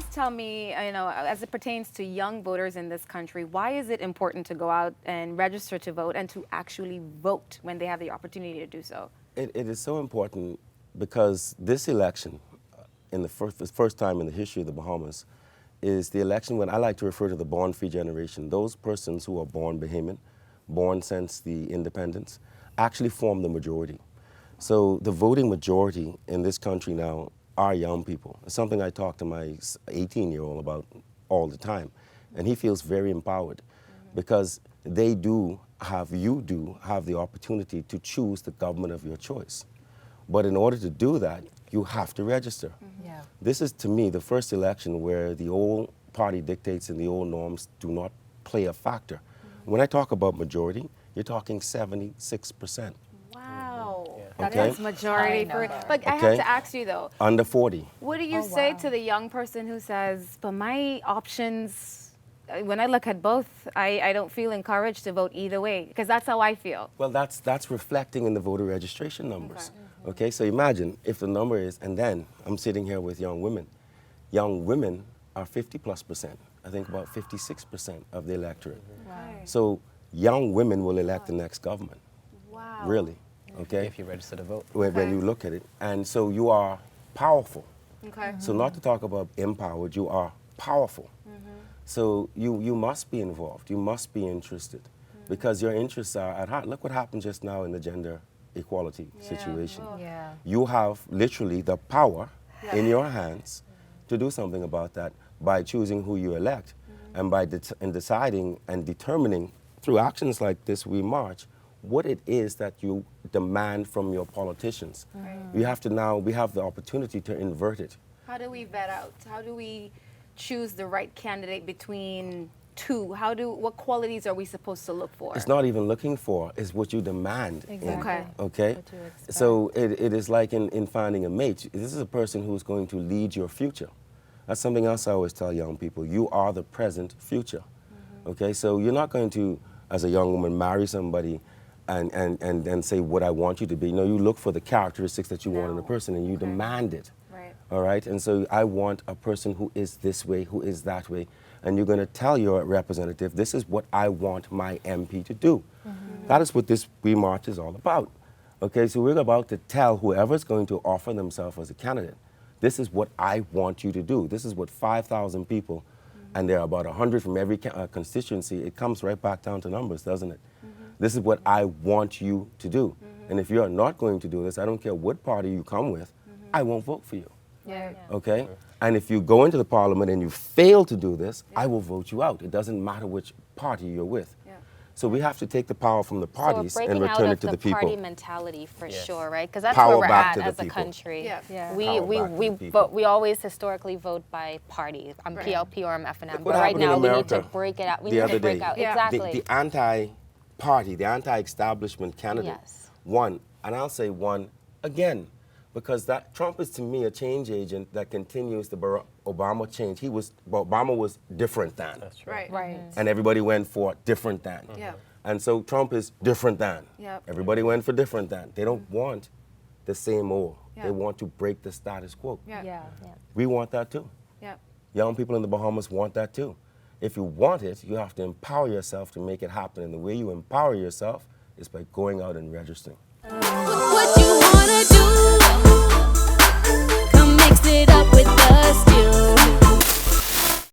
guys tell me, as it pertains to young voters in this country, why is it important to go out and register to vote and to actually vote when they have the opportunity to do so? It is so important because this election, in the first time in the history of the Bahamas, is the election when I like to refer to the born-free generation. Those persons who are born Bahamian, born since the independence, actually form the majority. So the voting majority in this country now are young people. It's something I talk to my 18-year-old about all the time. And he feels very empowered because you do have the opportunity to choose the government of your choice. But in order to do that, you have to register. Yeah. This is, to me, the first election where the old party dictates and the old norms do not play a factor. When I talk about majority, you're talking 76%. Wow. Yeah. That Okay. is majority. High number. But I have Okay. to ask you, though, Under 40. what do you Oh, say wow. to the young person who says, but my options, when I look at both, I don't feel encouraged to vote either way? Because that's how I feel. Well, that's reflecting in the voter registration numbers. Okay, so imagine if the number is, and then I'm sitting here with young women. Young women are 50+%. I think about 56% of the electorate. Right. So young women will elect the next government. Wow. Really, okay? If you register to vote. When you look at it. And so you are powerful. Okay. So not to talk about empowered, you are powerful. So you must be involved. You must be interested because your interests are at heart. Look what happened just now in the gender equality situation. Oh. Yeah. You have literally the power in your hands to do something about that by choosing who you elect and by deciding and determining through actions like this We March what it is that you demand from your politicians. We have the opportunity to invert it. How do we vet out? How do we choose the right candidate between two? What qualities are we supposed to look for? It's not even looking for, it's what you demand. Exactly. Okay. Okay? What you expect. So it is like in finding a mate. This is a person who's going to lead your future. That's something else I always tell young people. You are the present future. Okay? So you're not going to, as a young woman, marry somebody and say what I want you to be. No, you look for the characteristics that you want in a person and you demand it. Right. All right? And so I want a person who is this way, who is that way. And you're going to tell your representative, this is what I want my MP to do. That is what this We March is all about. Okay, so we're about to tell whoever's going to offer themselves as a candidate, this is what I want you to do. This is what 5,000 people, and there are about 100 from every constituency. It comes right back down to numbers, doesn't it? This is what I want you to do. And if you are not going to do this, I don't care what party you come with, I won't vote for you. Yeah. Okay? And if you go into the parliament and you fail to do this, I will vote you out. It doesn't matter which party you're with. Yeah. So we have to take the power from the parties so we're and breaking return out it of to the the party people. mentality for Yes. sure, right? Because that's Power where we're back at to the as a people. country. Yeah. Yeah. We Power we back to we the people. vote. We always historically vote by party. I'm Right. PLP or I'm FNM. Look But what right happened in now we need to America break it out. We the need other to break day. out Yeah. exactly. The anti-party, the anti-establishment candidate Yes. won, and I'll say won again, because that Trump is to me a change agent that continues the Barack Obama change. Obama was different than, That's Right. Right. and everybody went for different than. Yeah. And so Trump is different than. Yep. Everybody went for different than. They don't want the same old. Yeah. They want to break the status quo. Yeah. Yeah. We want that too. Yeah. Young people in the Bahamas want that too. If you want it, you have to empower yourself to make it happen. And the way you empower yourself is by going out and registering. What you